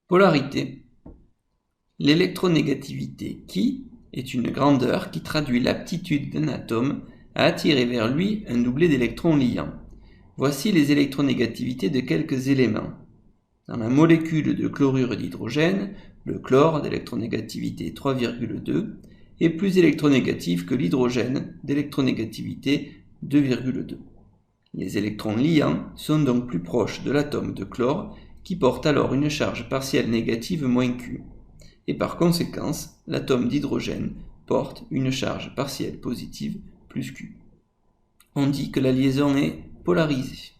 Polarité. L'électronégativité qui est une grandeur qui traduit l'aptitude d'un atome à attirer vers lui un doublet d'électrons liants. Voici les électronégativités de quelques éléments. Dans la molécule de chlorure d'hydrogène, le chlore d'électronégativité 3,2 est plus électronégatif que l'hydrogène d'électronégativité 2,2. Les électrons liants sont donc plus proches de l'atome de chlore qui porte alors une charge partielle négative moins Q. Et par conséquence, l'atome d'hydrogène porte une charge partielle positive plus Q. On dit que la liaison est polarisée.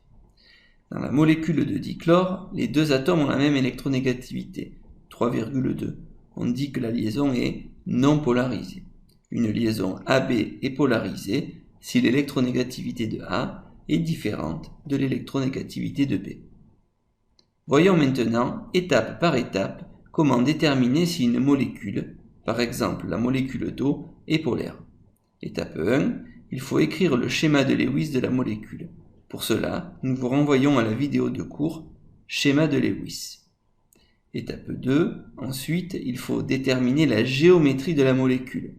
Dans la molécule de dichlore, les deux atomes ont la même électronégativité, 3,2. On dit que la liaison est non polarisée. Une liaison AB est polarisée si l'électronégativité de A est différente de l'électronégativité de B. Voyons maintenant, étape par étape, comment déterminer si une molécule, par exemple la molécule d'eau, est polaire. Étape 1, il faut écrire le schéma de Lewis de la molécule. Pour cela, nous vous renvoyons à la vidéo de cours « Schéma de Lewis ». Étape 2, ensuite, il faut déterminer la géométrie de la molécule.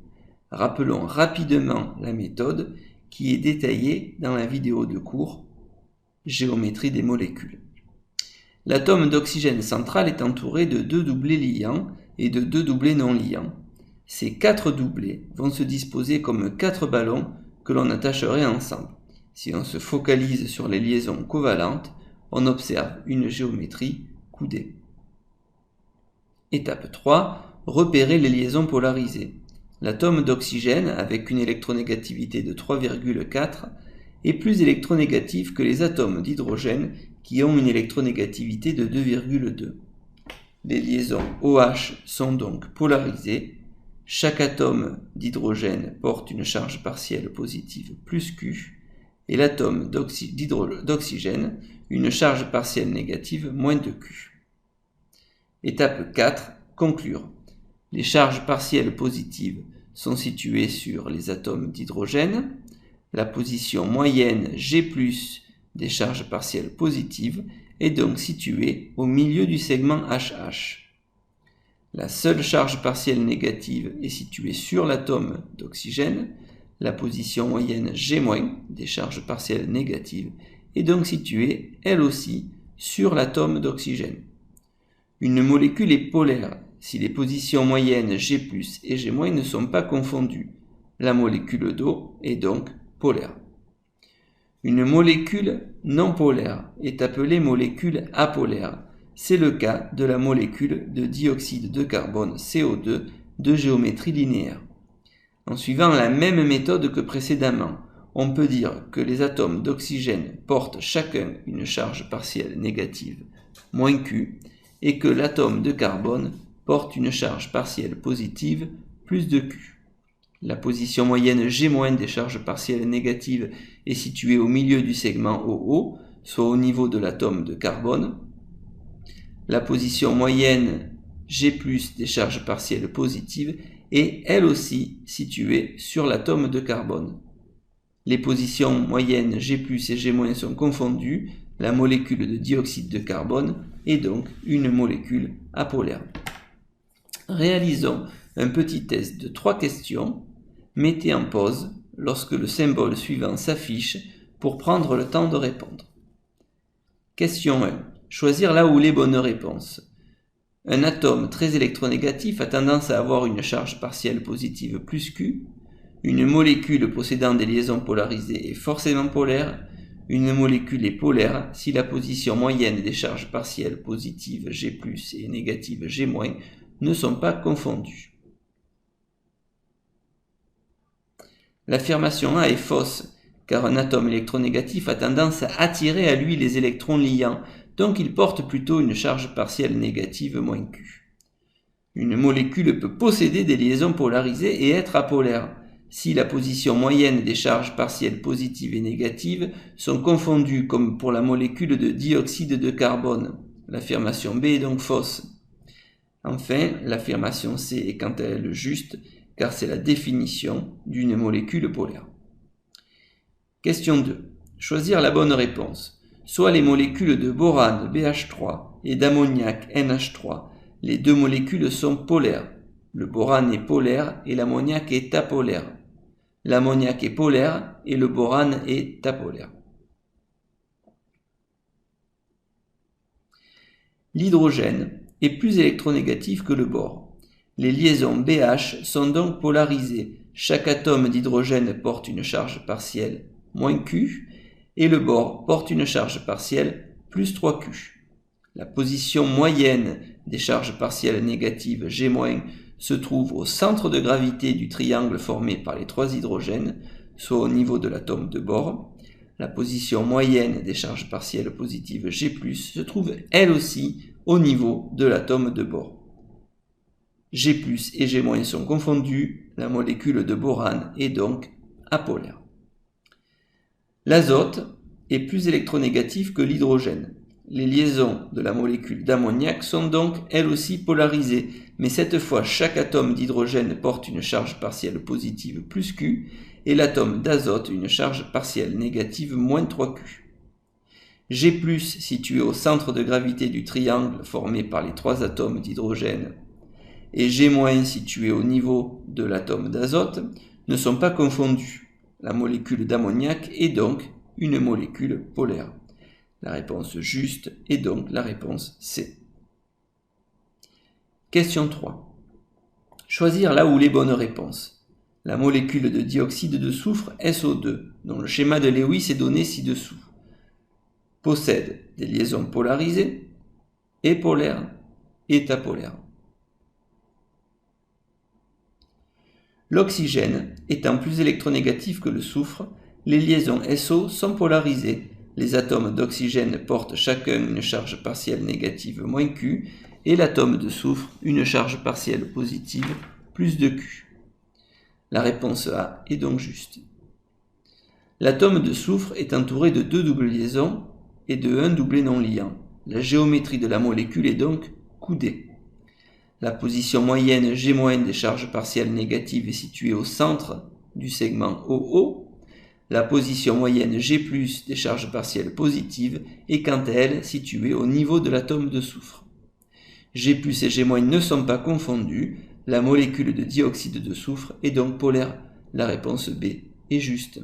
Rappelons rapidement la méthode qui est détaillée dans la vidéo de cours « Géométrie des molécules ». L'atome d'oxygène central est entouré de 2 doublets liants et de 2 doublets non liants. Ces 4 doublets vont se disposer comme 4 ballons que l'on attacherait ensemble. Si on se focalise sur les liaisons covalentes, on observe une géométrie coudée. Étape 3. Repérer les liaisons polarisées. L'atome d'oxygène, avec une électronégativité de 3,4, est plus électronégatif que les atomes d'hydrogène qui ont une électronégativité de 2,2. Les liaisons OH sont donc polarisées. Chaque atome d'hydrogène porte une charge partielle positive plus Q et l'atome d'oxygène une charge partielle négative moins 2Q. Étape 4. Conclure. Les charges partielles positives sont situées sur les atomes d'hydrogène. La position moyenne G+ des charges partielles positives est donc située au milieu du segment HH. La seule charge partielle négative est située sur l'atome d'oxygène. La position moyenne G- des charges partielles négatives est donc située, elle aussi, sur l'atome d'oxygène. Une molécule est polaire si les positions moyennes G+ et G- ne sont pas confondues. La molécule d'eau est donc polaire. Une molécule non polaire est appelée molécule apolaire. C'est le cas de la molécule de dioxyde de carbone CO2 de géométrie linéaire. En suivant la même méthode que précédemment, on peut dire que les atomes d'oxygène portent chacun une charge partielle négative moins Q et que l'atome de carbone porte une charge partielle positive plus de Q. La position moyenne G- des charges partielles négatives est située au milieu du segment OO, soit au niveau de l'atome de carbone. La position moyenne G+ des charges partielles positives est elle aussi située sur l'atome de carbone. Les positions moyennes G+ et G- sont confondues. La molécule de dioxyde de carbone est donc une molécule apolaire. Réalisons un petit test de 3 questions. Mettez en pause lorsque le symbole suivant s'affiche pour prendre le temps de répondre. Question 1. Choisir là où les bonnes réponses. Un atome très électronégatif a tendance à avoir une charge partielle positive plus Q. Une molécule possédant des liaisons polarisées est forcément polaire. Une molécule est polaire si la position moyenne des charges partielles positives G+ et négatives G- ne sont pas confondues. L'affirmation A est fausse, car un atome électronégatif a tendance à attirer à lui les électrons liants, donc il porte plutôt une charge partielle négative moins Q. Une molécule peut posséder des liaisons polarisées et être apolaire, si la position moyenne des charges partielles positives et négatives sont confondues comme pour la molécule de dioxyde de carbone. L'affirmation B est donc fausse. Enfin, l'affirmation C est quant à elle juste, car c'est la définition d'une molécule polaire. Question 2. Choisir la bonne réponse. Soit les molécules de borane BH3 et d'ammoniac NH3 Les deux molécules sont polaires. Le borane est polaire et l'ammoniac est apolaire. L'ammoniac est polaire et le borane est apolaire. L'hydrogène est plus électronégatif que le bore. Les liaisons BH sont donc polarisées. Chaque atome d'hydrogène porte une charge partielle moins Q et le bore porte une charge partielle plus 3Q. La position moyenne des charges partielles négatives G- se trouve au centre de gravité du triangle formé par les trois hydrogènes, soit au niveau de l'atome de bore. La position moyenne des charges partielles positives G+, se trouve elle aussi au niveau de l'atome de bore. G+ et G- sont confondus, la molécule de borane est donc apolaire. L'azote est plus électronégatif que l'hydrogène. Les liaisons de la molécule d'ammoniac sont donc elles aussi polarisées, mais cette fois chaque atome d'hydrogène porte une charge partielle positive plus Q et l'atome d'azote une charge partielle négative moins 3Q. G+, situé au centre de gravité du triangle formé par les trois atomes d'hydrogène, et G- situé au niveau de l'atome d'azote, ne sont pas confondus. La molécule d'ammoniac est donc une molécule polaire. La réponse juste est donc la réponse C. Question 3. Choisir là où les bonnes réponses. La molécule de dioxyde de soufre SO2, dont le schéma de Lewis est donné ci-dessous, possède des liaisons polarisées, et polaires et apolaires. L'oxygène étant plus électronégatif que le soufre, les liaisons SO sont polarisées. Les atomes d'oxygène portent chacun une charge partielle négative moins Q et l'atome de soufre une charge partielle positive plus de Q. La réponse A est donc juste. L'atome de soufre est entouré de deux doubles liaisons et de un doublet non liant. La géométrie de la molécule est donc coudée. La position moyenne G- des charges partielles négatives est située au centre du segment OO. La position moyenne G+ des charges partielles positives est quant à elle située au niveau de l'atome de soufre. G+ et G- ne sont pas confondus, la molécule de dioxyde de soufre est donc polaire. La réponse B est juste.